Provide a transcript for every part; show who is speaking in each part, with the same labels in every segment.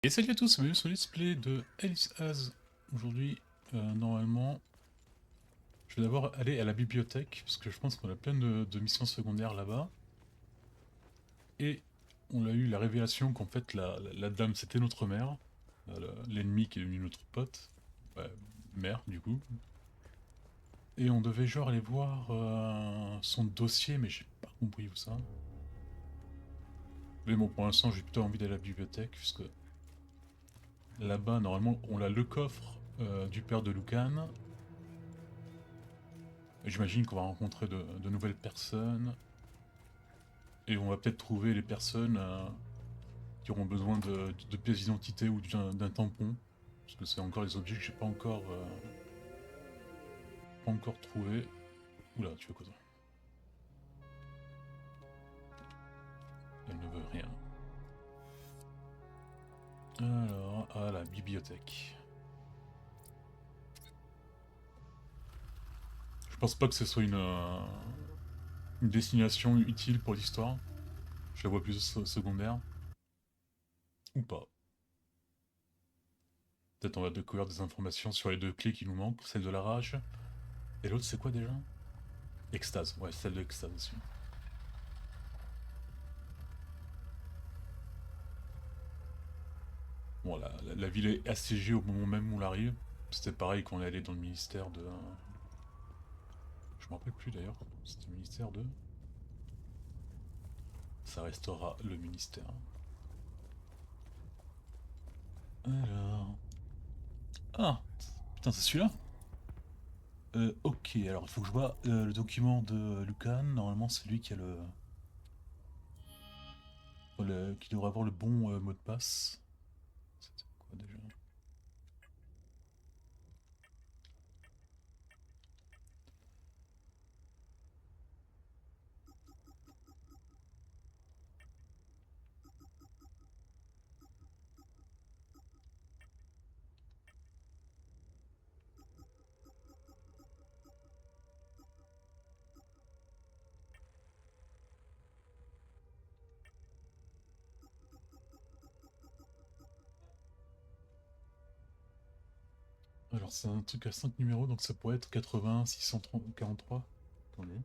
Speaker 1: Et salut à tous, bienvenue sur le let's play de Alice Has. Aujourd'hui, normalement, je vais d'abord aller à la bibliothèque, parce que je pense qu'on a plein de missions secondaires là-bas. Et on a eu la révélation qu'en fait la dame c'était notre mère, l'ennemi qui est devenu notre pote, ouais, mère du coup. Et on devait genre aller voir son dossier, mais j'ai pas compris où ça. Mais bon, pour l'instant j'ai plutôt envie d'aller à la bibliothèque, puisque là-bas normalement on a le coffre du père de Lucan. J'imagine qu'on va rencontrer de nouvelles personnes et on va peut-être trouver les personnes qui auront besoin de pièces d'identité ou d'un tampon. Parce que c'est encore des objets que j'ai pas encore trouvé. Oula, tu veux quoi toi? Elle ne veut rien. Alors, à la bibliothèque. Je pense pas que ce soit une destination utile pour l'histoire. Je la vois plus secondaire. Ou pas. Peut-être on va découvrir des informations sur les deux clés qui nous manquent, celle de la rage. Et l'autre c'est quoi déjà? Extase, ouais, celle de l'extase aussi. Bon, la ville est assiégée au moment même où on arrive. C'était pareil quand on est allé dans le ministère de... Je me rappelle plus d'ailleurs. C'était le ministère de... Ça restera le ministère. Alors... Ah! Putain, c'est celui-là? Ok, alors il faut que je vois le document de Lucan. Normalement, c'est lui qui a qui devrait avoir le bon mot de passe. C'était quoi déjà? Alors c'est un truc à 5 numéros, donc ça pourrait être 80, 643. Attendez.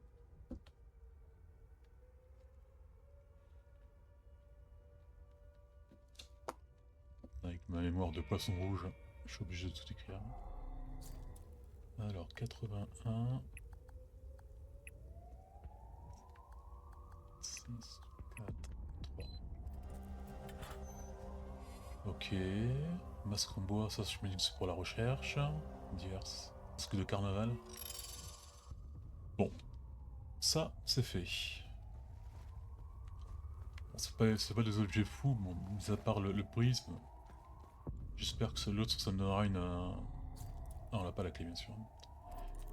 Speaker 1: Avec ma mémoire de poisson rouge, je suis obligé de tout écrire. Alors 81... 6, 4, 3. Ok. Masque en bois, ça je me dis que c'est pour la recherche. Diverses. Masque de carnaval. Bon, ça c'est fait. Bon, c'est pas des objets fous, bon, mis à part le prisme. J'espère que l'autre ça me donnera une... Ah, on n'a pas la clé bien sûr.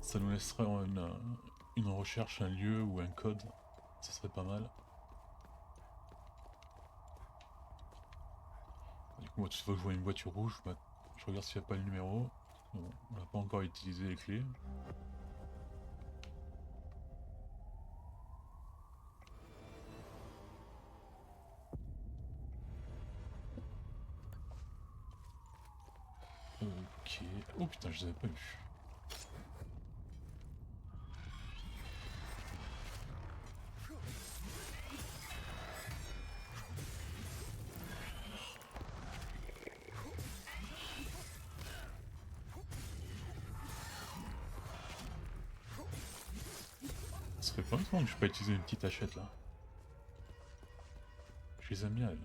Speaker 1: Ça nous laissera une recherche, un lieu ou un code. Ça serait pas mal. Du coup, moi, toute fois que je vois une voiture rouge, bah, je regarde s'il n'y a pas le numéro. Bon, on n'a pas encore utilisé les clés. Ok. Oh putain, je les avais pas vus. Ça serait pas longtemps que je peux utiliser une petite hachette là. Je les aime bien elles.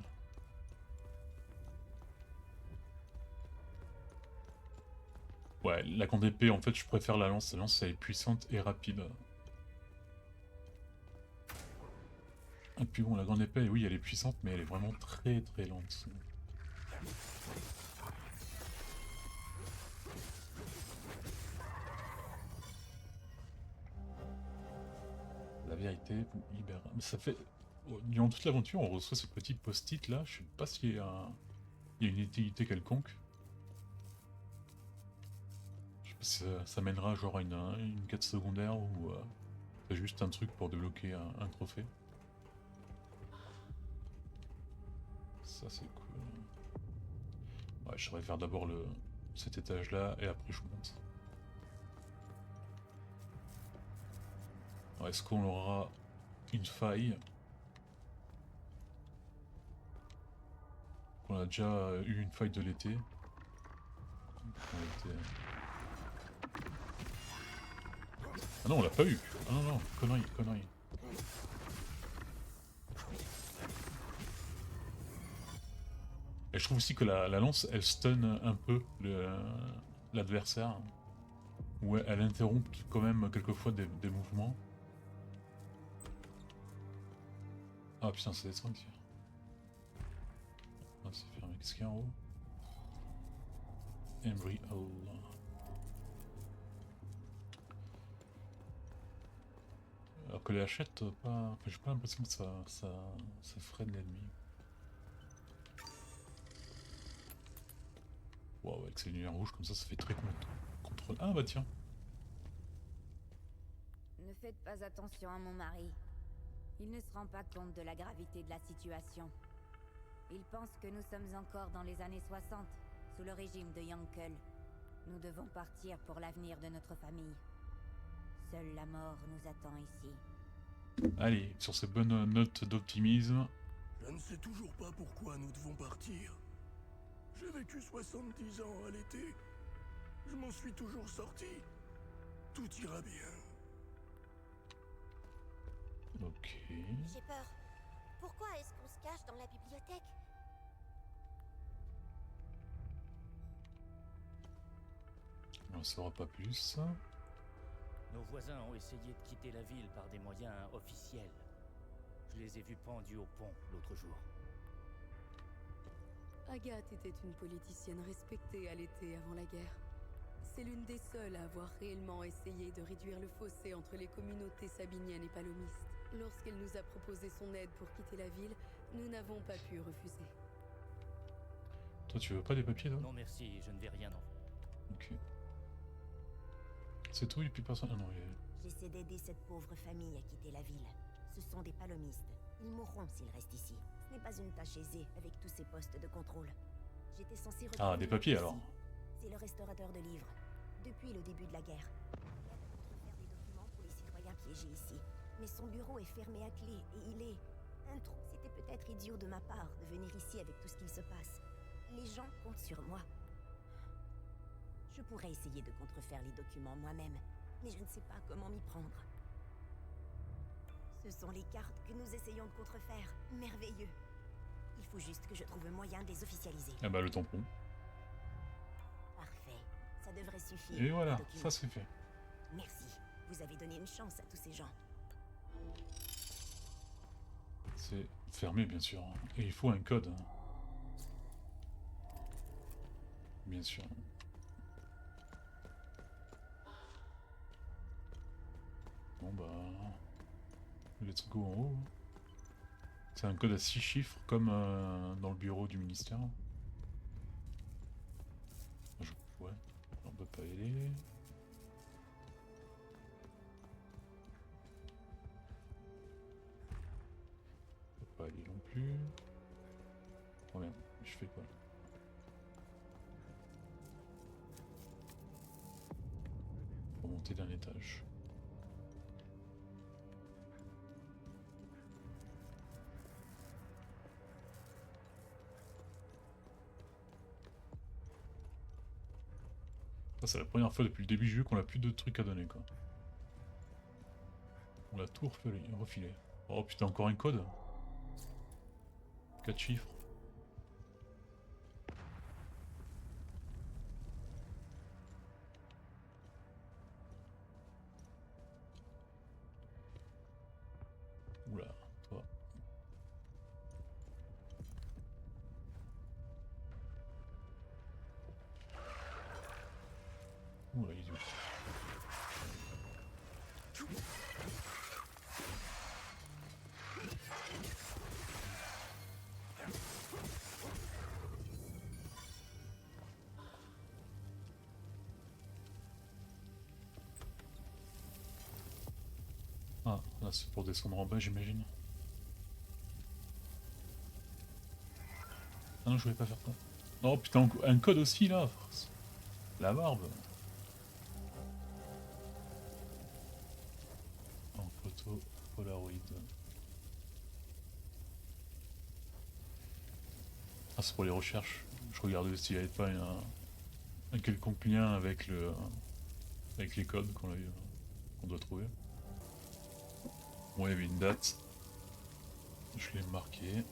Speaker 1: Ouais, la grande épée, en fait, je préfère la lance. La lance, elle est puissante et rapide. Et puis bon, la grande épée, oui, elle est puissante, mais elle est vraiment très très lente. La vérité vous libérera. Mais ça fait... Durant toute l'aventure, on reçoit ce petit post-it là. Je sais pas s'il y a, il y a une utilité quelconque. Je sais pas si ça mènera genre à une quête secondaire ou c'est juste un truc pour débloquer un trophée. Ça c'est cool. Ouais, je saurais faire d'abord cet étage là et après je monte. Est-ce qu'on aura une faille? On a déjà eu une faille de l'été. Ah non, on l'a pas eu. Ah non, non, connerie, connerie. Et je trouve aussi que la lance, elle stun un peu l'adversaire. Ou elle interrompt quand même quelquefois des mouvements. Ah putain, c'est des trucs. Ah, c'est fermé. Qu'est-ce qu'il y a en haut? Embry Hall. Alors que les hachettes, pas. Enfin, j'ai pas l'impression que ça freine l'ennemi. Waouh, avec ces lumières rouges comme ça fait très contrôle. Ah bah tiens.
Speaker 2: Ne faites pas attention à mon mari. Il ne se rend pas compte de la gravité de la situation. Il pense que nous sommes encore dans les années 60, sous le régime de Yankel. Nous devons partir pour l'avenir de notre famille. Seule la mort nous attend ici.
Speaker 1: Allez, sur ces bonnes notes d'optimisme.
Speaker 3: Je ne sais toujours pas pourquoi nous devons partir. J'ai vécu 70 ans à l'été. Je m'en suis toujours sorti. Tout ira bien.
Speaker 1: Ok.
Speaker 4: J'ai peur. Pourquoi est-ce qu'on se cache dans la bibliothèque?
Speaker 1: On ne saura pas plus.
Speaker 5: Nos voisins ont essayé de quitter la ville par des moyens officiels. Je les ai vus pendus au pont l'autre jour.
Speaker 6: Agathe était une politicienne respectée à l'été avant la guerre. C'est l'une des seules à avoir réellement essayé de réduire le fossé entre les communautés sabiniennes et palomistes. Lorsqu'elle nous a proposé son aide pour quitter la ville, nous n'avons pas pu refuser.
Speaker 1: Toi, tu veux pas des papiers, toi?
Speaker 5: Non merci, je ne vais rien en.
Speaker 1: Ok. C'est tout, et puis personne. Ah non,
Speaker 4: J'essaie d'aider cette pauvre famille à quitter la ville. Ce sont des palomistes. Ils mourront s'ils restent ici. Ce n'est pas une tâche aisée avec tous ces postes de contrôle. J'étais censé retrouver
Speaker 1: Ah, des papiers
Speaker 4: ici.
Speaker 1: alors.
Speaker 4: C'est le restaurateur de livres. Depuis le début de la guerre. Il aide à contrefaire des documents pour les citoyens piégés ici. Mais son bureau est fermé à clé et il est... un trou. C'était peut-être idiot de ma part de venir ici avec tout ce qu'il se passe. Les gens comptent sur moi. Je pourrais essayer de contrefaire les documents moi-même, mais je ne sais pas comment m'y prendre. Ce sont les cartes que nous essayons de contrefaire. Merveilleux. Il faut juste que je trouve un moyen de les officialiser.
Speaker 1: Ah bah le tampon.
Speaker 4: Parfait. Ça devrait suffire.
Speaker 1: Et voilà,
Speaker 4: les documents.
Speaker 1: ça c'est fait.
Speaker 4: Merci. Vous avez donné une chance à tous ces gens.
Speaker 1: C'est fermé bien sûr. Et il faut un code. Bien sûr. Bon bah... let's go en haut. C'est un code à 6 chiffres comme dans le bureau du ministère. Ouais, on peut pas y aller. On peut pas aller non plus. Oh merde, je fais quoi? Faut monter d'un étage. C'est la première fois depuis le début du jeu qu'on a plus de trucs à donner quoi. On l'a tout refilé. Oh putain, encore un code. 4 chiffres. Oula, toi. Oula, il est où? Ah, là c'est pour descendre en bas j'imagine. Ah non, je voulais pas faire ça. Oh putain, un code aussi là. La barbe. En photo Polaroid. Ah, c'est pour les recherches. Je regardais s'il n'y avait pas un quelconque lien avec avec les codes qu'on doit trouver. Bon, il y avait une date. Je l'ai marqué.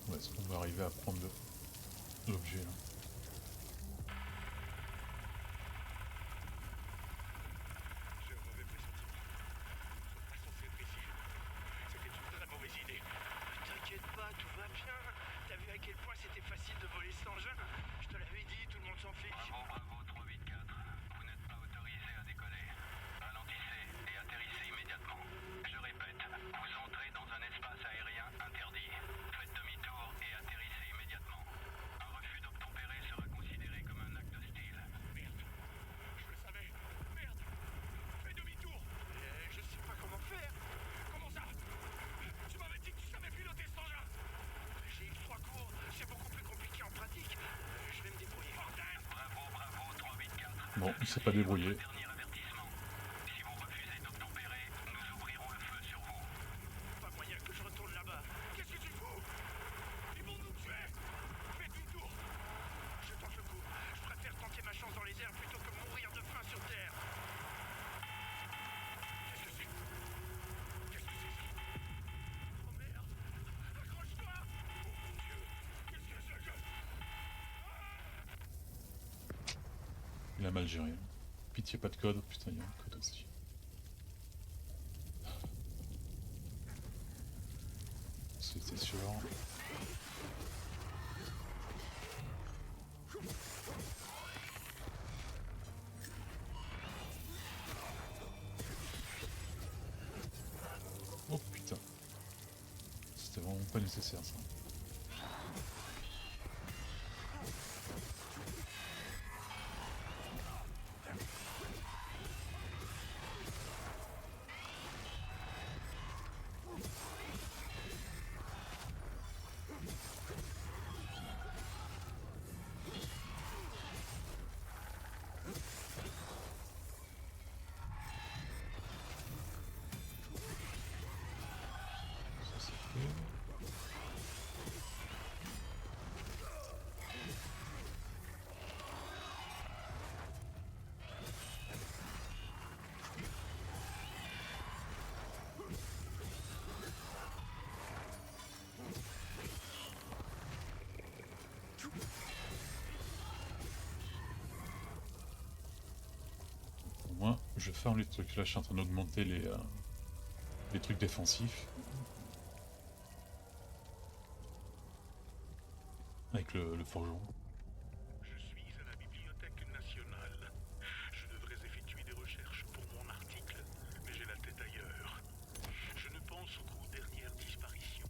Speaker 1: Ouais, est-ce qu'on va arriver à prendre l'objet là?
Speaker 3: J'ai un mauvais pressentiment. Pas censé être ici. C'était une très mauvaise idée. T'inquiète pas, tout va bien. T'as vu à quel point c'était facile de voler cet engin? Je te l'avais dit, tout le monde s'en fiche.
Speaker 7: Bravo 384. Vous n'êtes pas autorisé à décoller. Ralentissez et atterrissez immédiatement. Je répète, vous entrez dans un espace aérien interdit. Faites demi-tour et atterrissez immédiatement. Un refus d'obtempérer sera considéré comme un acte hostile.
Speaker 3: Merde. Je le savais. Merde. Fais demi-tour. Je sais pas comment faire. Comment ça? Tu m'avais dit que tu savais piloter cet engin. J'ai eu 3 cours. C'est beaucoup plus compliqué en pratique. Je vais me débrouiller. Bordel!
Speaker 7: Bravo 384.
Speaker 1: Bon, il s'est pas débrouillé.
Speaker 7: Dernier avertissement. Si vous refusez d'obtempérer, nous ouvrirons le feu sur vous.
Speaker 3: Pas moyen que je retourne là-bas. Qu'est-ce que tu fous? Ils vont nous tuer. Fais demi-tour. Je tente le coup. Je préfère tenter ma chance dans les airs plutôt que mourir de faim sur Terre. Qu'est-ce que c'est? Qu'est-ce que c'est ça? Oh merde! Accroche-toi! Oh mon Dieu! Qu'est-ce que c'est que...
Speaker 1: Il a mal géré. Pitié, pas de code. Putain, il y a un code aussi. C'était sûr. Oh putain. C'était vraiment pas nécessaire ça. Ça c'est fait. Au moins, je ferme les trucs. Là, je suis en train d'augmenter les trucs défensifs. Avec le forgeron.
Speaker 3: Je suis à la Bibliothèque nationale. Je devrais effectuer des recherches pour mon article, mais j'ai la tête ailleurs. Je ne pense qu'aux dernières disparitions.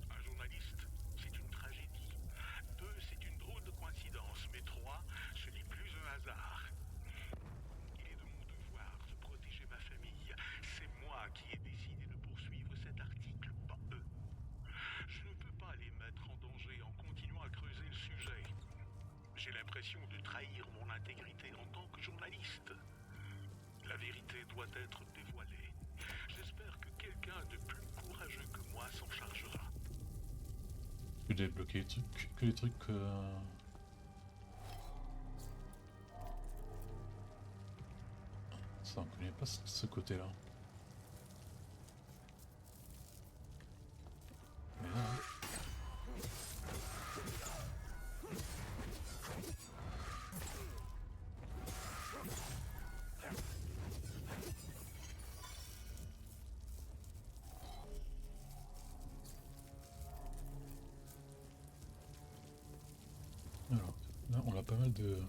Speaker 3: Un journaliste, c'est une tragédie. 2, c'est une drôle de coïncidence. Mais 3, ce n'est plus un hasard. Il est de mon devoir de protéger ma famille. C'est moi qui ai décidé de poursuivre cet article, pas eux. Je ne peux pas les mettre en danger en continuant à creuser le sujet. J'ai l'impression de trahir mon intégrité en tant que journaliste. La vérité doit être dévoilée. J'espère que quelqu'un de plus courageux que moi s'en chargera.
Speaker 1: Je peux débloquer les trucs, que les trucs. Ça, on connaît pas ce côté-là. Mais là, hein. Alors, là, on a pas mal de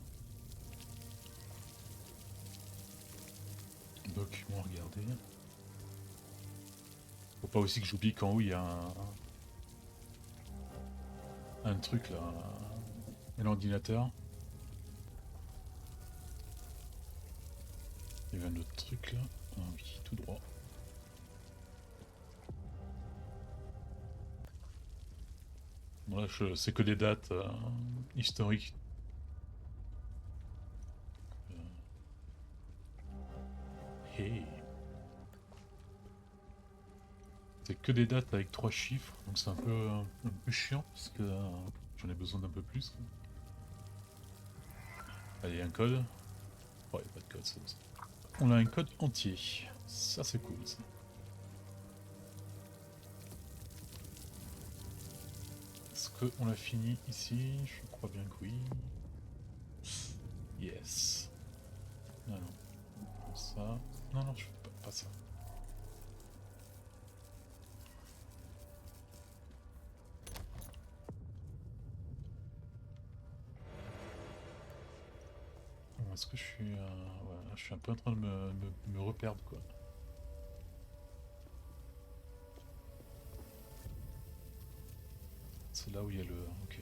Speaker 1: documents à regarder. Faut pas aussi que j'oublie qu'en haut il y a un truc là, un ordinateur. Il y avait un autre truc là. Ah oui, tout droit. Voilà, c'est que des dates historiques. Hey. C'est que des dates avec 3 chiffres, donc c'est un peu chiant parce que j'en ai besoin d'un peu plus. Allez, un code. Oh, y a pas de code, c'est bon ça. On a un code entier. Ça, c'est cool ça. Est-ce qu'on l'a fini ici? Je crois bien que oui. Yes. Non, non. Ça. Non, non, je fais pas ça. Bon, est-ce que je suis... ouais, je suis un peu en train de me reperdre, quoi. C'est là où il y a le... Ok.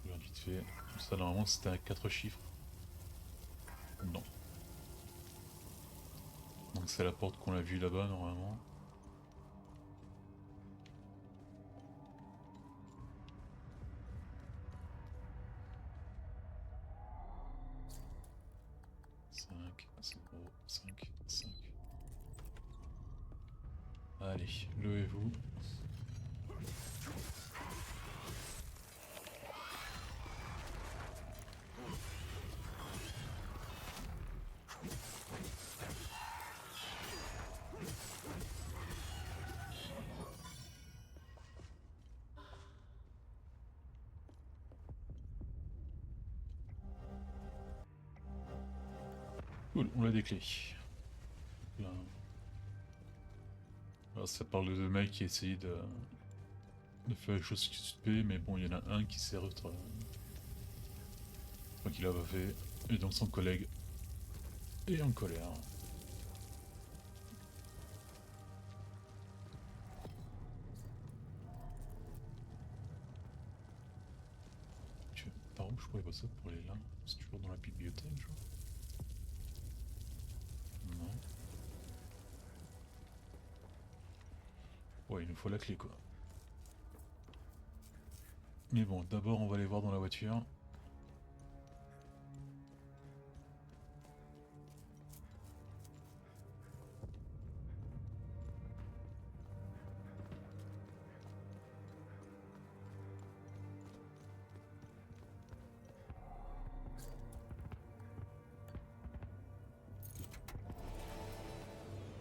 Speaker 1: Je regarde vite fait. Ça, normalement, c'était à 4 chiffres. Non. Donc c'est la porte qu'on a vue là-bas, normalement. Cinq, 0, 5, 5. Allez, levez-vous. Cool, on a des clés. Là. Alors, ça parle de deux mecs qui essayent de faire les choses suspectes, mais bon, il y en a un qui s'est enfin, qui l'a pas fait, et donc son collègue est en colère. Par où je pourrais passer pour aller là? C'est toujours dans la bibliothèque, je vois. Non. Ouais, il nous faut la clé, quoi. Mais bon, d'abord, on va aller voir dans la voiture.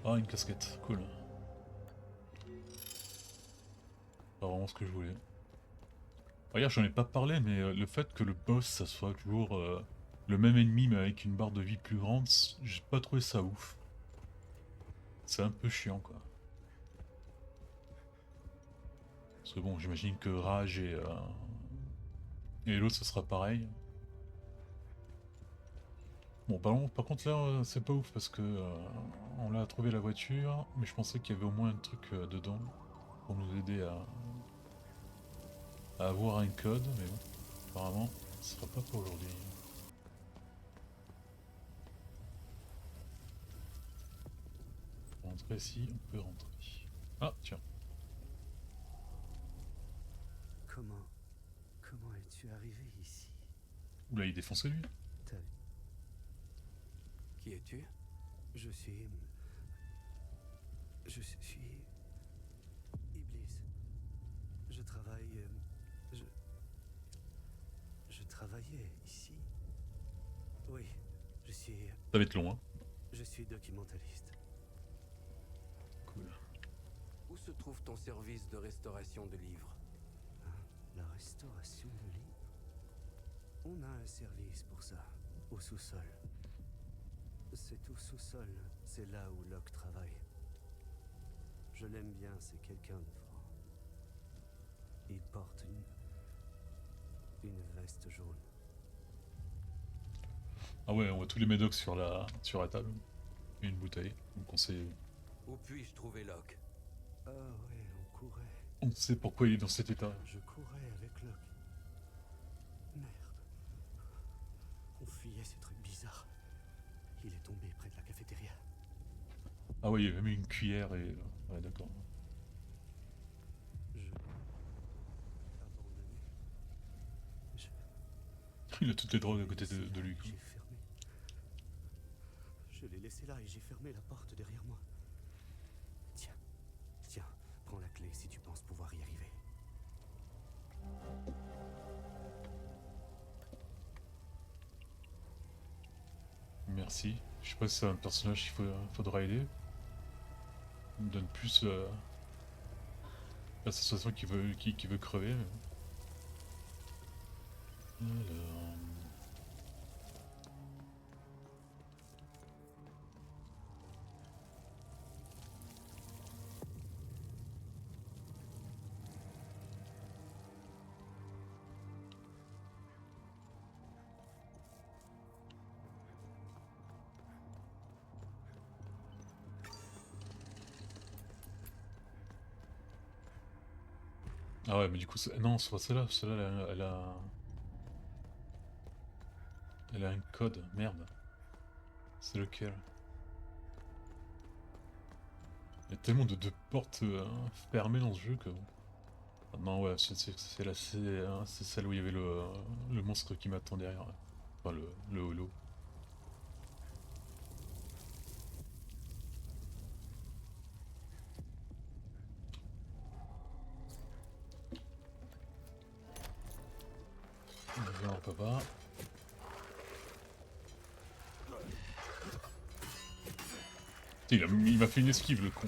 Speaker 1: Ah, une casquette, cool. Pas vraiment ce que je voulais. Regarde, j'en ai pas parlé, mais le fait que le boss, ça soit toujours le même ennemi, mais avec une barre de vie plus grande, j'ai pas trouvé ça ouf. C'est un peu chiant, quoi. Parce que bon, j'imagine que Rage et l'autre, ce sera pareil. Bon, par contre là, c'est pas ouf parce que on a trouvé la voiture, mais je pensais qu'il y avait au moins un truc dedans pour nous aider à avoir un code, mais bon, apparemment, ce sera pas pour aujourd'hui. Pour rentrer ici, on peut rentrer. Ah, tiens.
Speaker 8: Comment es-tu arrivé ici?
Speaker 1: Oula, il défonçait lui.
Speaker 8: Qui es-tu? Je suis Iblis. Je travaille... Je travaillais ici. Oui,
Speaker 1: Ça va être long, hein.
Speaker 8: je suis documentaliste.
Speaker 1: Cool.
Speaker 9: Où se trouve ton service de restauration de livres?
Speaker 8: La restauration de livres? On a un service pour ça, au sous-sol. C'est au sous-sol, c'est là où Locke travaille. Je l'aime bien, c'est quelqu'un de franc. Il porte une veste jaune.
Speaker 1: Ah ouais, on voit tous les médocs sur la table. Et une bouteille. Donc on sait,
Speaker 9: Où puis-je trouver Locke?
Speaker 8: Ah ouais, on courait.
Speaker 1: on sait pourquoi il est dans cet état.
Speaker 8: Je courais avec Locke. Merde. On fuyait ces trucs bizarres. Il est tombé près de la cafétéria.
Speaker 1: Ah ouais, il y avait même une cuillère et... Ouais, d'accord. Il a toutes les drogues à côté de lui. Quoi.
Speaker 8: J'ai fermé. Je l'ai laissé là et j'ai fermé la porte derrière moi. Tiens, tiens, prends la clé si tu penses pouvoir y arriver.
Speaker 1: Merci. Je sais pas si c'est un personnage qu'il faudra aider. Il me donne plus la sensation qu'il veut crever. Mais... Alors... Ah ouais, mais du coup, non, c'est pas celle-là. Celle-là, elle a un code. Merde. C'est lequel? Il y a tellement de portes fermées dans ce jeu que... Ah non, ouais, c'est celle où il y avait le monstre qui m'attend derrière. Enfin, le holo. On peut pas. Il m'a fait une esquive, le con.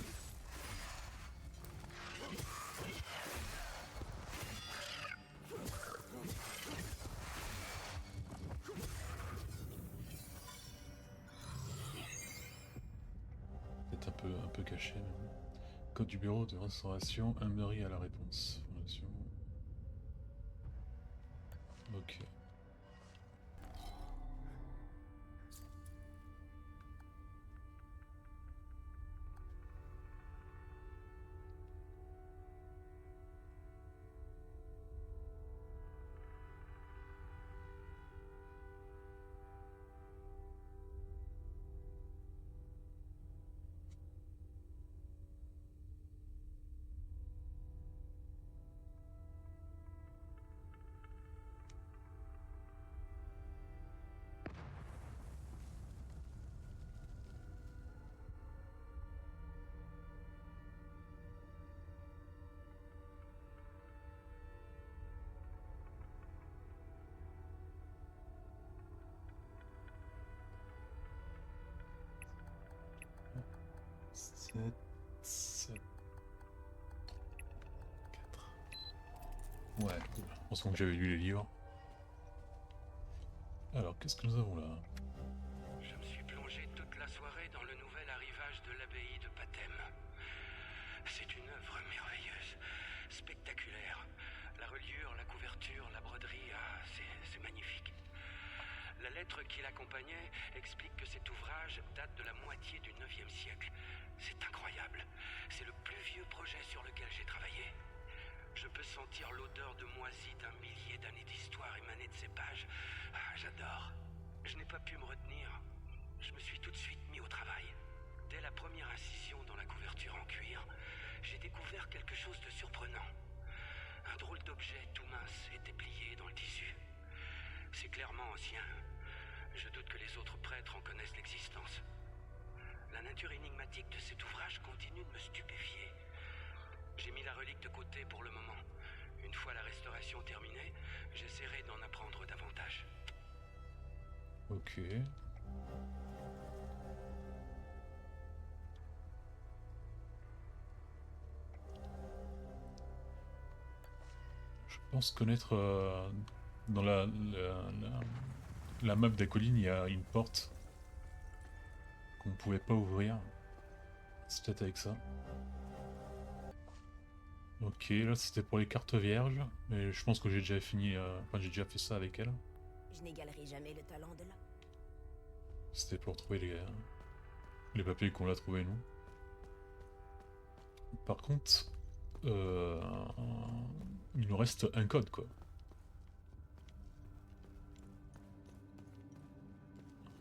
Speaker 1: Peut-être un peu caché. Mais... Code du bureau de restauration, Emery à la réponse. Fondation. Ok. Ouais, cool. On se que j'avais lu les livres. Alors, qu'est-ce que nous avons là?
Speaker 3: Je me suis plongé toute la soirée dans le nouvel arrivage de l'abbaye de Pathem. C'est une œuvre merveilleuse, spectaculaire. La reliure, la couverture, la broderie, c'est magnifique. La lettre qui l'accompagnait explique que cet ouvrage date de la moitié du 9e siècle. C'est incroyable. C'est le plus vieux projet sur lequel j'ai travaillé. Je peux sentir l'odeur de moisi d'un millier d'années d'histoire émaner de ces pages. Ah, j'adore. Je n'ai pas pu me retenir. Je me suis tout de suite mis au travail. Dès la première incision dans la couverture en cuir, j'ai découvert quelque chose de surprenant. Un drôle d'objet tout mince était plié dans le tissu. C'est clairement ancien. Je doute que les autres prêtres en connaissent l'existence. La nature énigmatique de cet ouvrage continue de me stupéfier. J'ai mis la relique de côté pour le moment. Une fois la restauration terminée, j'essaierai d'en apprendre davantage.
Speaker 1: Ok. Je pense connaître dans la map des collines, il y a une porte qu'on pouvait pas ouvrir. C'est peut-être avec ça. Ok, là c'était pour les cartes vierges, mais je pense que j'ai déjà fini, enfin j'ai déjà fait ça avec elle.
Speaker 4: Je n'égalerai jamais le talent de l'homme.
Speaker 1: C'était pour trouver les papiers qu'on a trouvés nous. Par contre, il nous reste un code quoi.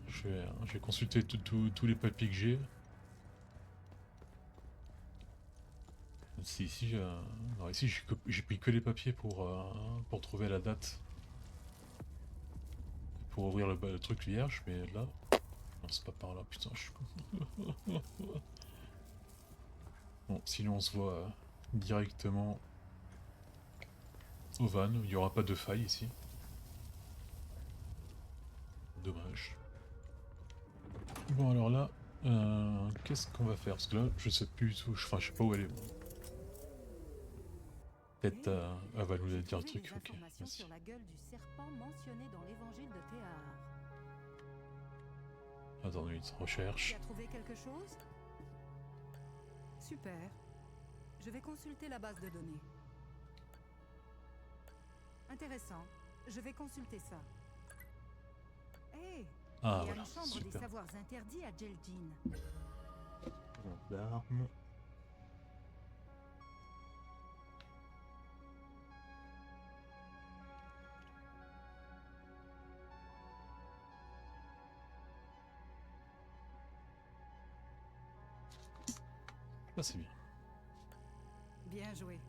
Speaker 1: Je vais consulter tous les papiers que j'ai. Ici j'ai pris que les papiers pour trouver la date. pour ouvrir le truc vierge, mais là... Non, c'est pas par là, putain, je suis con. Bon, sinon on se voit directement au van, il n'y aura pas de faille ici. Dommage. Bon alors là, qu'est-ce qu'on va faire? Parce que là, je sais plus du tout, enfin je sais pas où elle est. Peut-être elle va nous dire le truc, ok. Merci.
Speaker 10: Sur la gueule du serpent mentionnée dans l'évangile de Théard.
Speaker 1: Attends, une recherche.
Speaker 10: Tu as trouvé quelque chose? Super. Je vais consulter la base de données. Intéressant. Je vais consulter ça. Hé,
Speaker 1: Ah
Speaker 10: il y a
Speaker 1: voilà,
Speaker 10: une chambre des
Speaker 1: super.
Speaker 10: savoirs interdits à Jeljin.
Speaker 1: L'arme. Ça c'est bien.
Speaker 10: Bien joué.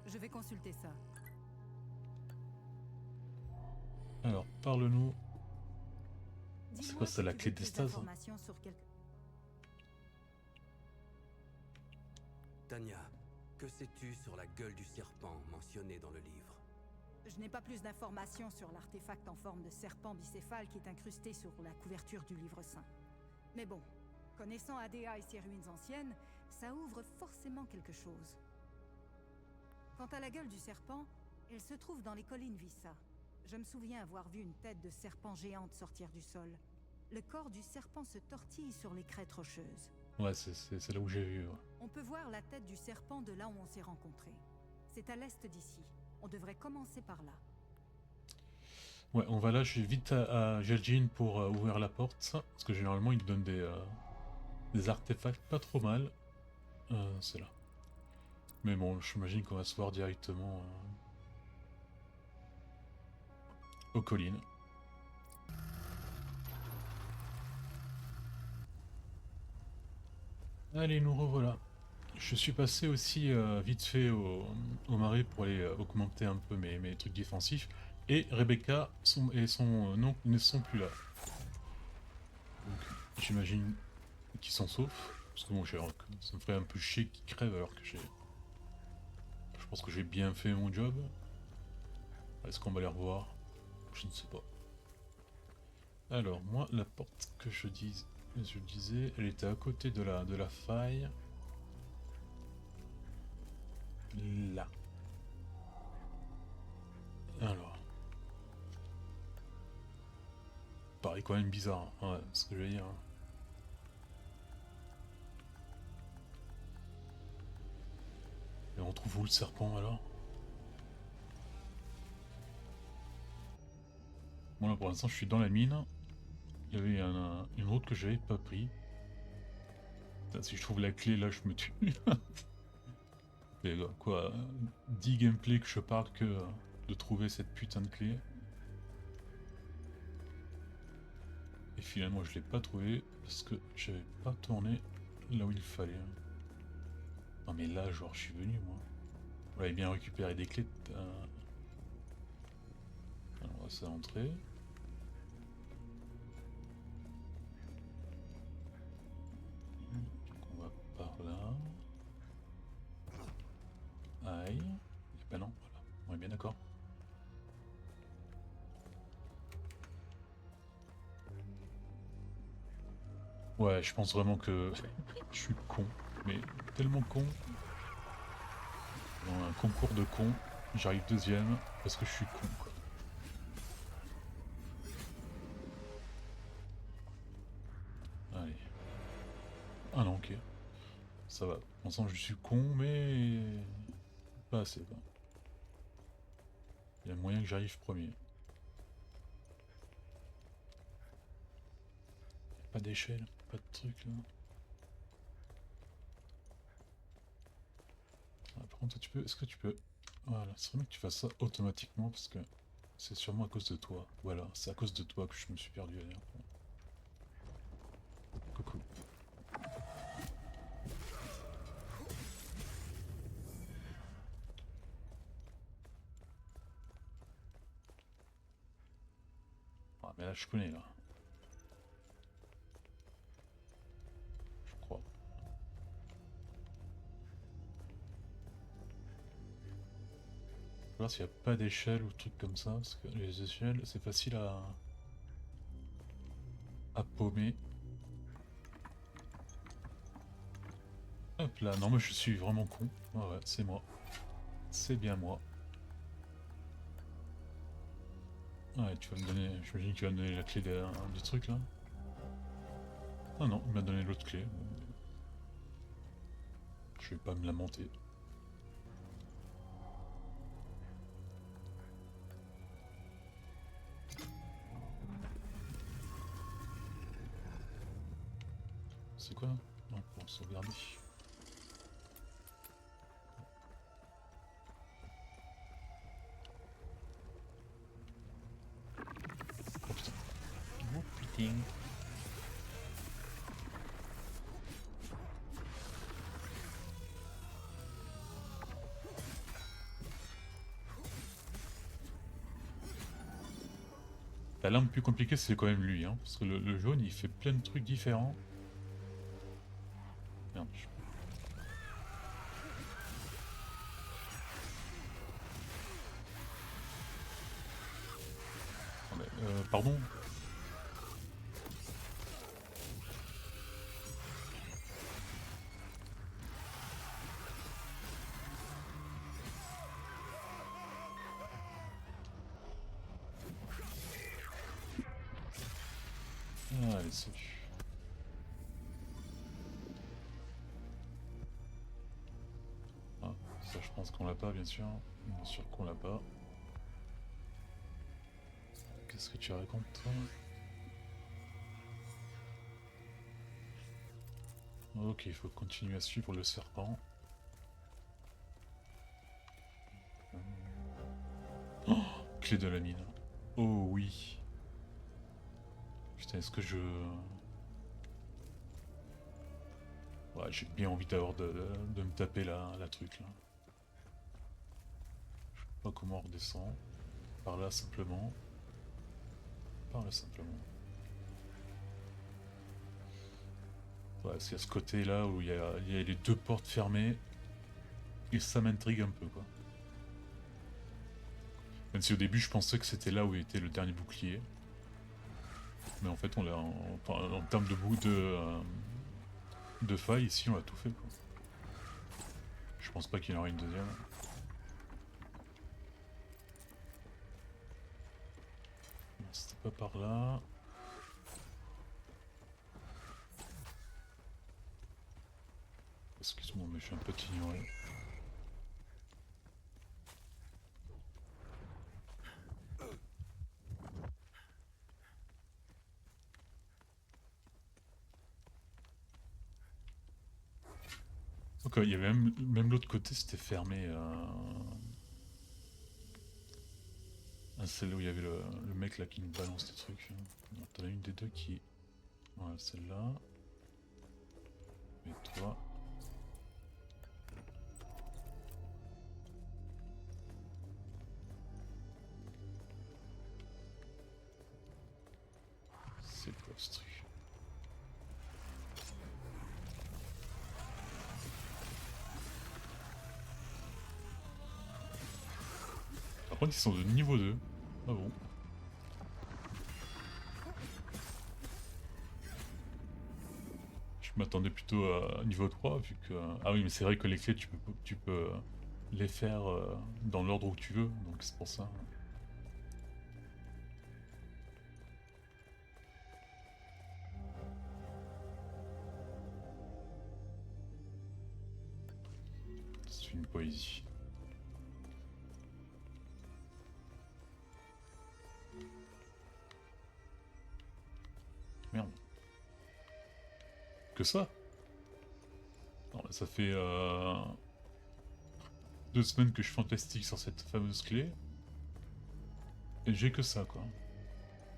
Speaker 10: Je vais consulter ça.
Speaker 1: Alors, parle-nous.
Speaker 10: Dis-moi
Speaker 1: quoi, c'est
Speaker 10: si
Speaker 1: la
Speaker 10: tu
Speaker 1: clé
Speaker 10: veux plus
Speaker 1: d'Estase?
Speaker 10: d'informations sur quelque...
Speaker 9: Tania, que sais-tu sur la gueule du serpent mentionnée dans le livre?
Speaker 10: Je n'ai pas plus d'informations sur l'artefact en forme de serpent bicéphale qui est incrusté sur la couverture du livre saint. Mais bon, connaissant Adéa et ses ruines anciennes, ça ouvre forcément quelque chose. Quant à la gueule du serpent, elle se trouve dans les collines Vissa. Je me souviens avoir vu une tête de serpent géante sortir du sol. Le corps du serpent se tortille sur les crêtes rocheuses.
Speaker 1: Ouais, c'est là où j'ai vu. Ouais.
Speaker 10: On peut voir la tête du serpent de là où on s'est rencontrés. C'est à l'est d'ici. On devrait commencer par là.
Speaker 1: Ouais, on va là, je vais vite à Jeljin pour ouvrir la porte. Parce que généralement, ils te donnent des artefacts pas trop mal. C'est là. Mais bon, j'imagine qu'on va se voir directement aux collines. Allez, nous revoilà. Je suis passé aussi vite fait au marais pour aller augmenter un peu mes trucs défensifs. Et Rebecca et son oncle ne sont plus là. Donc j'imagine qu'ils s'en sauvent. Parce que bon, ça me ferait un peu chier qu'ils crèvent alors que j'ai... Je pense que j'ai bien fait mon job. Est-ce qu'on va les revoir? Je ne sais pas. Alors, moi, la porte que je disais, elle était à côté de la faille. Là. Alors. Pareil quand même bizarre. Hein. Ouais, c'est ce que je vais dire. Hein. Et on trouve où le serpent alors? Bon là pour l'instant je suis dans la mine. Il y avait une route que j'avais pas pris. Putain, si je trouve la clé là je me tue. Et quoi, 10 gameplays que je parle que de trouver cette putain de clé. Et finalement je l'ai pas trouvé parce que j'avais pas tourné là où il fallait. Non mais là genre je suis venu moi. On avait bien récupéré des clés. Alors on va se rentrer. Donc on va par là. Aïe. Et ben non, voilà. On est bien d'accord. Ouais, je pense vraiment que je suis con. Mais tellement con. Dans un concours de con, j'arrive deuxième parce que je suis con quoi. Allez. Ah non, ok. Ça va. Pour l'instant, je suis con, mais pas assez. Quoi. Il y a moyen que j'arrive premier. Pas d'échelle, pas de truc là. Ah, par contre, tu peux. Est-ce que tu peux. Voilà, c'est vraiment que tu fasses ça automatiquement parce que c'est sûrement à cause de toi. Voilà, c'est à cause de toi que je me suis perdu la dernière fois. Coucou. Ah, mais là, je connais, là. Je crois. Je vais voir s'il n'y a pas d'échelle ou truc comme ça, parce que les échelles, c'est facile à paumer. Hop là, non mais je suis vraiment con. Ah ouais, c'est moi. C'est bien moi. Ouais, tu vas me donner... J'imagine que tu vas me donner la clé du truc là. Ah non, il m'a donné l'autre clé. Je vais pas me lamenter. C'est quoi? Non, pour sauvegarder. Oh putain. Oh putain. La lampe plus compliquée c'est quand même lui, hein, parce que le jaune il fait plein de trucs différents. Merde. Pardon? Allez, salut. Ah, ça je pense qu'on l'a pas, bien sûr. Bien sûr qu'on l'a pas. Qu'est-ce que tu racontes, toi? Ok, il faut continuer à suivre le serpent. Oh, clé de la mine. Oh oui. Putain, est-ce que je... Ouais, j'ai bien envie d'avoir de me taper la truc là. Je sais pas comment on redescend. Par là simplement. Par là simplement. Ouais, parce qu'il y a ce côté là où il y a les deux portes fermées. Et ça m'intrigue un peu quoi. Même si au début je pensais que c'était là où était le dernier bouclier. Mais en fait on l'a en termes de faille ici on a tout fait quoi. Je pense pas qu'il y en aura une deuxième. Non, c'était pas par là. Excuse-moi mais je suis un peu ignoré. Ok, il y avait même l'autre côté, c'était fermé. Celle où il y avait le mec là qui nous balance des trucs. T'en as une des deux qui... Voilà, celle-là. Et toi... C'est quoi ce truc? Par contre ils sont de niveau 2. Ah bon? Je m'attendais plutôt à niveau 3 vu que... Ah oui mais c'est vrai que les clés tu peux les faire dans l'ordre où tu veux, donc c'est pour ça. C'est une poésie. Merde. Que ça? Non, ça fait 2 semaines que je suis fantastique sur cette fameuse clé. Et j'ai que ça quoi.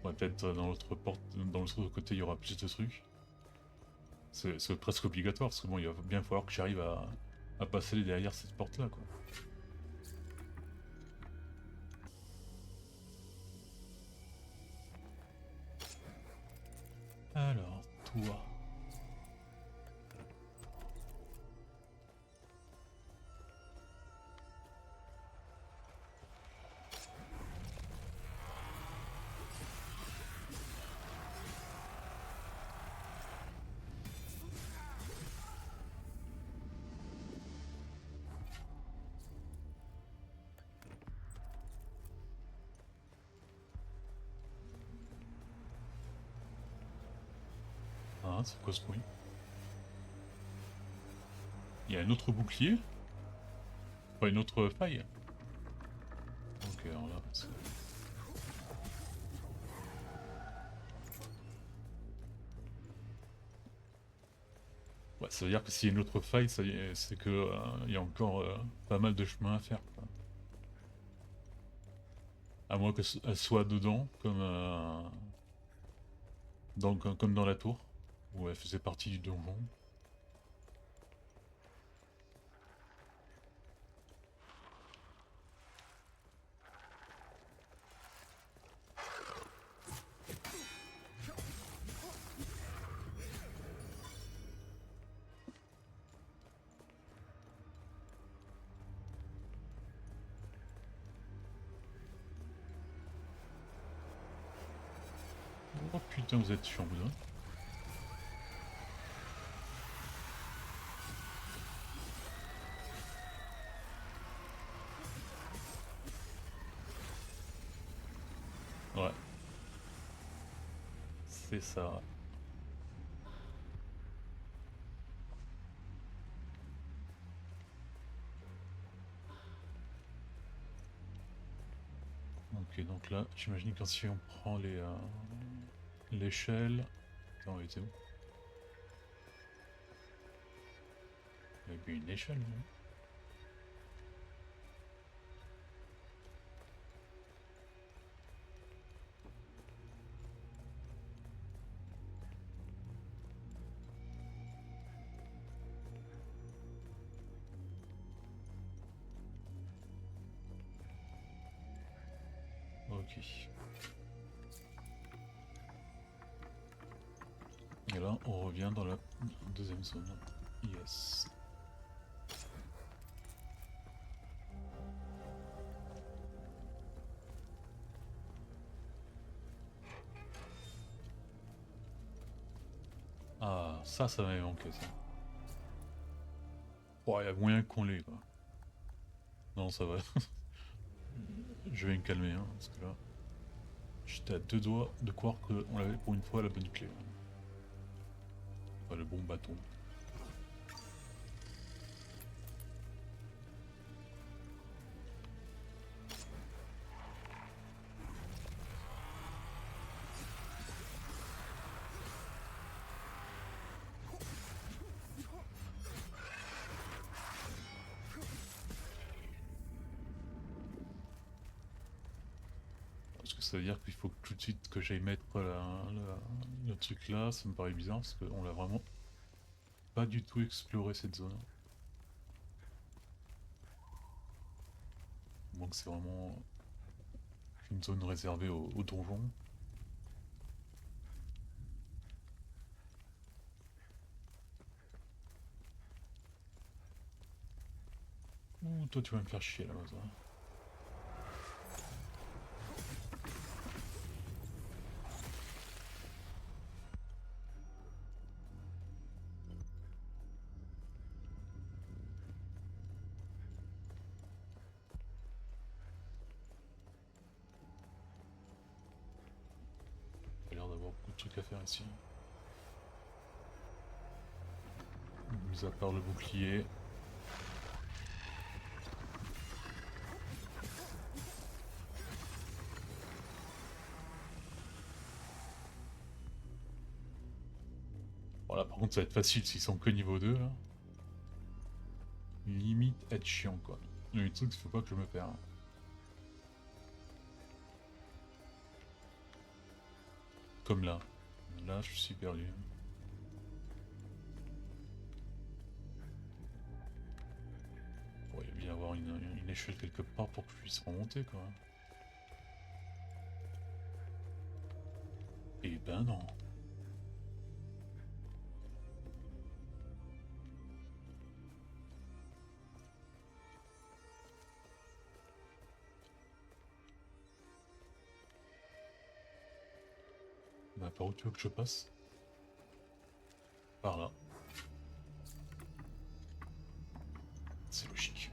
Speaker 1: Ouais, peut-être dans l'autre porte, dans l'autre côté il y aura plus de trucs. C'est presque obligatoire parce que bon il va bien falloir que j'arrive à passer derrière cette porte là quoi. Alors, toi. Ah, c'est quoi ce bruit? Il y a un autre bouclier? Pas une autre faille? Ok, alors là, c'est... Ouais, ça veut dire que s'il y a une autre faille, c'est que il y a encore pas mal de chemin à faire, quoi. À moins qu'elle soit dedans, comme dans la tour, où elle faisait partie du donjon. Oh putain, vous êtes chiant, vous, hein. Ouais. C'est ça. Ok, donc là, j'imagine que si on prend l'échelle... Attends, elle était où? Il y avait une échelle, non? Ok. Et là, on revient dans la deuxième zone. Yes. Ah, ça m'avait manqué, ça. Oh, il y a moyen qu'on l'ait, quoi. Non, ça va. Je vais me calmer, hein, parce que là... J'étais à deux doigts de croire qu'on avait pour une fois la bonne clé. Enfin, le bon bâton. Parce que ça veut dire qu'il faut tout de suite que j'aille mettre le truc là, ça me paraît bizarre parce qu'on l'a vraiment pas du tout exploré cette zone. Donc c'est vraiment une zone réservée aux donjons. Ouh, toi tu vas me faire chier là, ça. Il a l'air d'avoir beaucoup de trucs à faire ici. Mis à part le bouclier. Voilà, par contre ça va être facile s'ils sont que niveau 2 là. Limite être chiant quoi. Il y a des trucs, il faut pas que je me perde. Comme là. Là je suis perdu. Bon, il va bien y avoir une échelle quelque part pour que je puisse remonter quoi. Et ben non. Par où tu veux que je passe? Par là. C'est logique.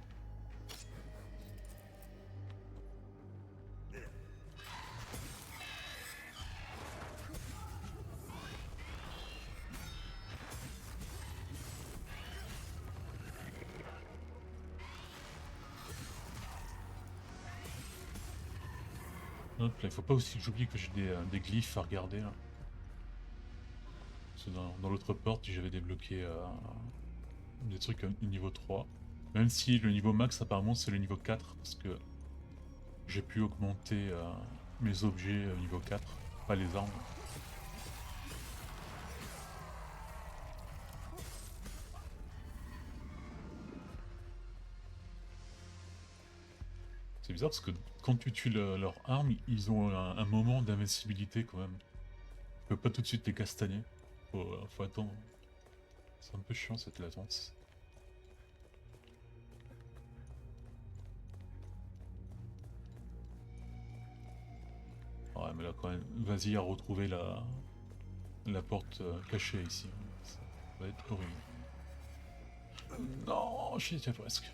Speaker 1: Hop, là, il faut pas aussi que j'oublie que j'ai des glyphes à regarder là. Parce que dans l'autre porte, j'avais débloqué des trucs au niveau 3. Même si le niveau max apparemment c'est le niveau 4, parce que j'ai pu augmenter mes objets au niveau 4, pas les armes. C'est bizarre parce que quand tu tues leur arme, ils ont un moment d'invincibilité quand même. Tu peux pas tout de suite les castagner. Faut attendre. C'est un peu chiant cette latence. Ouais mais là quand même, vas-y à retrouver la porte cachée ici. Ça va être horrible. Non, j'y étais presque.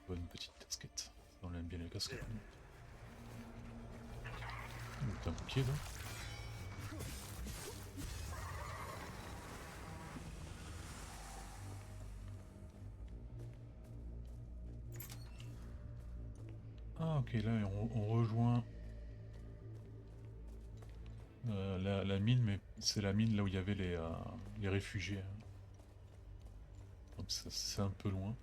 Speaker 1: Bonne petite casquette. On aime bien les casquettes. T'as un bouquet là. Ah ok, là on rejoint la mine, mais c'est la mine là où il y avait les réfugiés. Hein. Donc c'est un peu loin.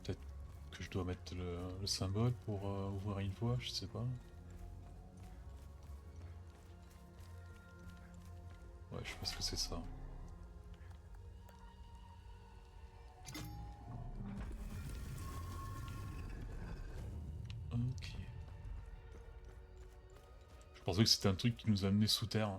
Speaker 1: Peut-être que je dois mettre le symbole pour ouvrir une voie, je sais pas. Ouais, je pense que c'est ça. Ok. Je pensais que c'était un truc qui nous amenait sous terre.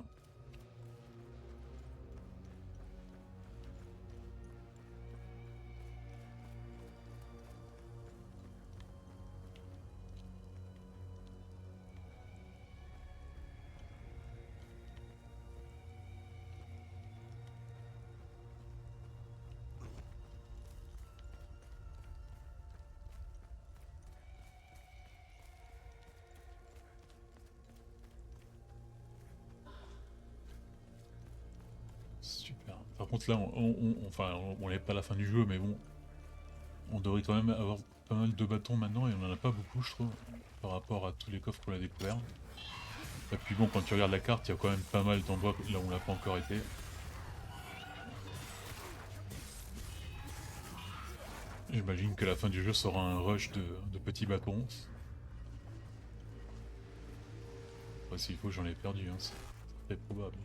Speaker 1: Super. Par contre là, on n'est pas à la fin du jeu, mais bon, on devrait quand même avoir pas mal de bâtons maintenant et on en a pas beaucoup, je trouve, par rapport à tous les coffres qu'on a découverts. Et puis bon, quand tu regardes la carte, il y a quand même pas mal d'endroits là où on n'a pas encore été. J'imagine que la fin du jeu sera un rush de petits bâtons. Enfin, s'il faut, j'en ai perdu, hein, c'est très probable.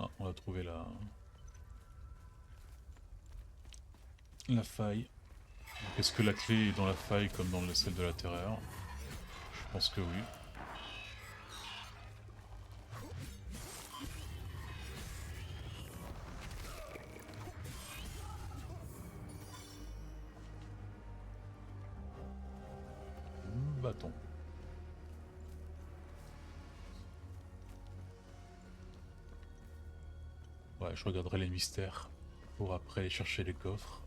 Speaker 1: Ah, on va trouver la faille. Est-ce que la clé est dans la faille comme dans celle de la terreur? Je pense que oui. Bâton. Ouais, je regarderai les mystères pour après aller chercher les coffres.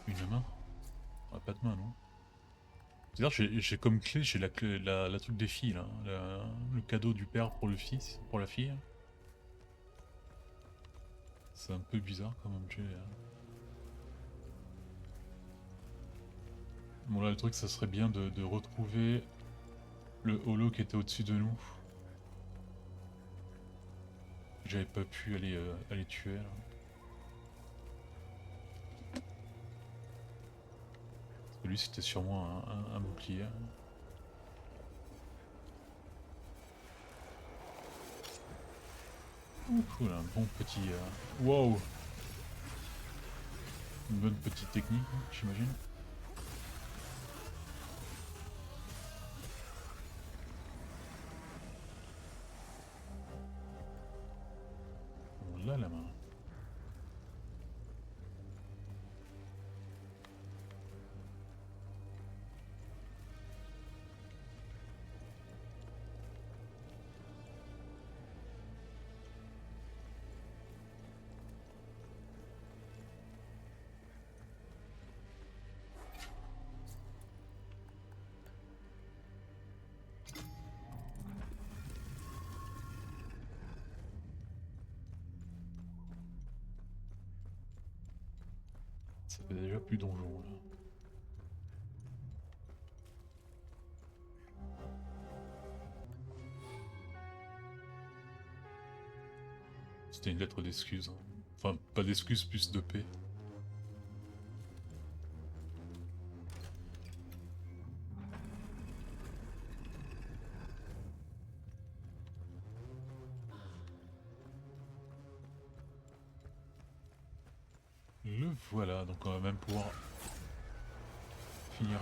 Speaker 1: Une main? Ah, pas de main, non? C'est-à-dire, j'ai comme clé, j'ai la, la truc des filles, là. Le cadeau du père pour le fils, pour la fille. C'est un peu bizarre comme objet. Bon, là, le truc, ça serait bien de retrouver le holo qui était au-dessus de nous. J'avais pas pu aller tuer, là. Parce que lui, c'était sûrement un bouclier. Ouh, cool, un bon petit... Wow! Une bonne petite technique, j'imagine. On l'a la main. Ça fait déjà plus donjon là. C'était une lettre d'excuse. Hein. Enfin, pas d'excuse, plus de paix. Le voilà, donc on va même pouvoir finir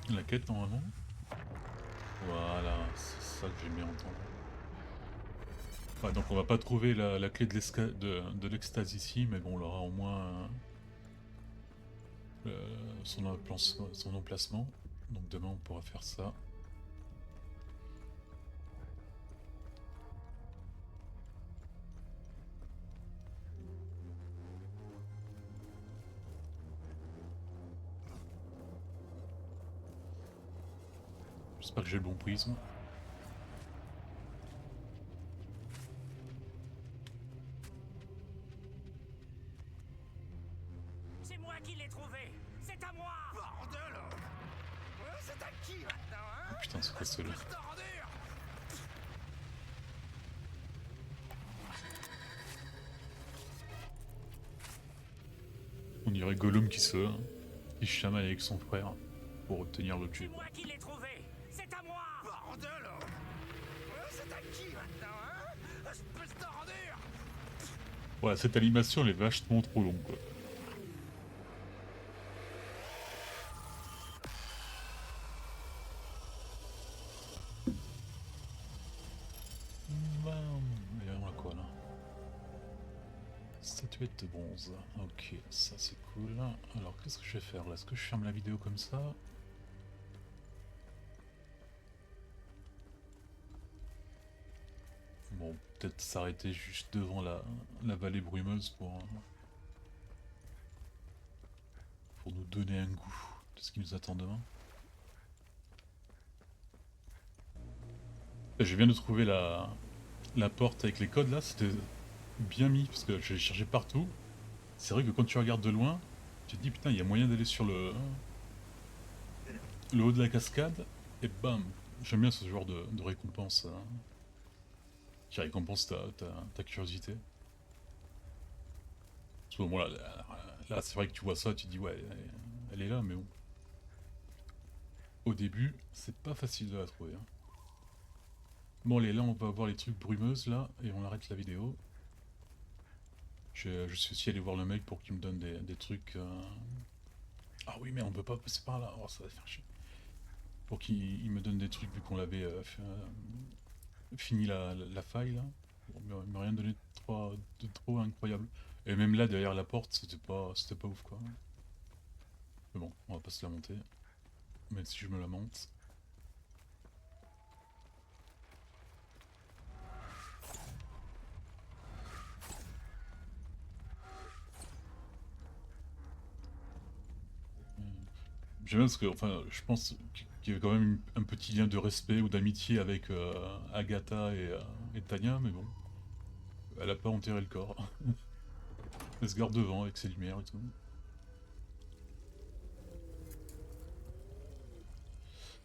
Speaker 1: la quête normalement. Voilà, c'est ça que j'ai bien entendu. Ouais, donc on va pas trouver la clé de l'extase ici, mais bon, on aura au moins son emplacement. Donc demain on pourra faire ça. J'espère que j'ai le bon prisme.
Speaker 5: C'est moi qui l'ai trouvé. C'est à moi.
Speaker 7: Bordel! C'est à qui maintenant, hein?
Speaker 1: Oh putain, c'est quoi celui-là? On dirait Gollum qui chamaille avec son frère pour obtenir l'objet.
Speaker 5: C'est moi qui l'ai trouvé. C'est à moi.
Speaker 7: Bordel! C'est à qui maintenant, hein? Espèce d'ordure!
Speaker 1: Voilà, cette animation elle est vachement trop longue quoi. Et on a quoi là? Statuette de bronze. Ok, ça c'est cool. Alors qu'est-ce que je vais faire là? Est-ce que je ferme la vidéo comme ça? Bon, peut-être s'arrêter juste devant la vallée brumeuse pour nous donner un goût de ce qui nous attend demain. Je viens de trouver la porte avec les codes là, c'était bien mis parce que j'ai cherché partout. C'est vrai que quand tu regardes de loin, tu te dis putain il y a moyen d'aller sur le haut de la cascade et bam. J'aime bien ce genre de récompense qui récompense ta curiosité. Parce que bon là c'est vrai que tu vois ça, tu te dis ouais elle est là mais bon. Au début c'est pas facile de la trouver. Hein. Bon allez là on va voir les trucs brumeuses là et on arrête la vidéo. Je suis aussi allé voir le mec pour qu'il me donne des trucs... Ah oui mais on peut pas passer par là, oh ça va faire chier. Pour qu'il me donne des trucs vu qu'on l'avait fini la faille là. Bon, il m'a rien donné de trop incroyable. Et même là derrière la porte c'était pas ouf quoi. Mais bon, on va pas se la monter. Même si je me la monte. J'aime bien parce que, enfin, je pense qu'il y avait quand même un petit lien de respect ou d'amitié avec Agatha et Tanya, mais bon. Elle a pas enterré le corps. Elle se garde devant avec ses lumières et tout.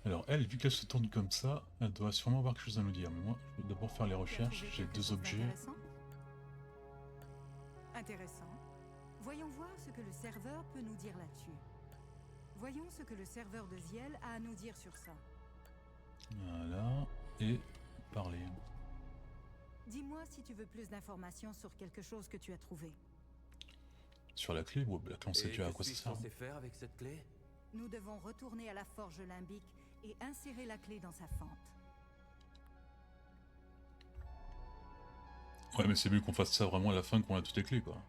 Speaker 1: Alors elle, vu qu'elle se tourne comme ça, elle doit sûrement avoir quelque chose à nous dire. Mais moi, je vais d'abord faire les recherches. J'ai 2 objets.
Speaker 10: Intéressant. Voyons voir ce que le serveur peut nous dire là-dessus. Voyons ce que le serveur de Ziel a à nous dire sur ça.
Speaker 1: Voilà. Et parler.
Speaker 10: Dis-moi si tu veux plus d'informations sur quelque chose que tu as trouvé.
Speaker 1: Sur la clé, la clé on sait déjà à quoi ça sert.
Speaker 9: Censé faire avec cette clé?
Speaker 10: Nous devons retourner à la forge limbique et insérer la clé dans sa fente.
Speaker 1: Ouais, mais c'est mieux qu'on fasse ça vraiment à la fin qu'on a toutes les clés, quoi.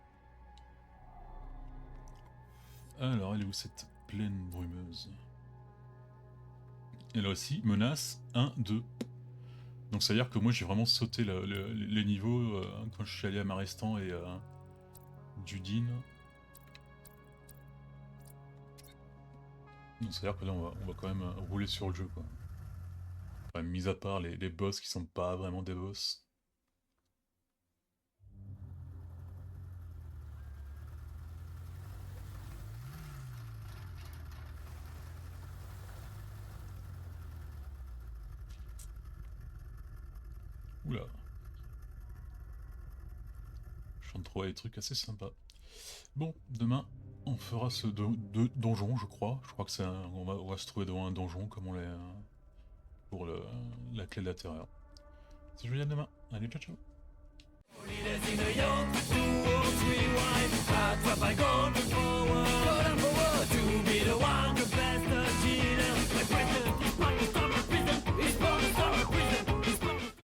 Speaker 1: Alors, elle est où cette plaine brumeuse? Et là aussi, menace 1, 2. Donc ça veut dire que moi j'ai vraiment sauté les niveaux quand je suis allé à Marestan et Dudine. Donc ça veut dire que là on va quand même rouler sur le jeu, quoi. Enfin, mis à part les boss qui sont pas vraiment des boss. Oula. Je viens de trouver des trucs assez sympas. Bon, demain, on fera ce donjon, je crois. Je crois que c'est on va se trouver devant un donjon comme on l'a pour la clé de la terreur. C'est je vous dis à demain. Allez, ciao ciao.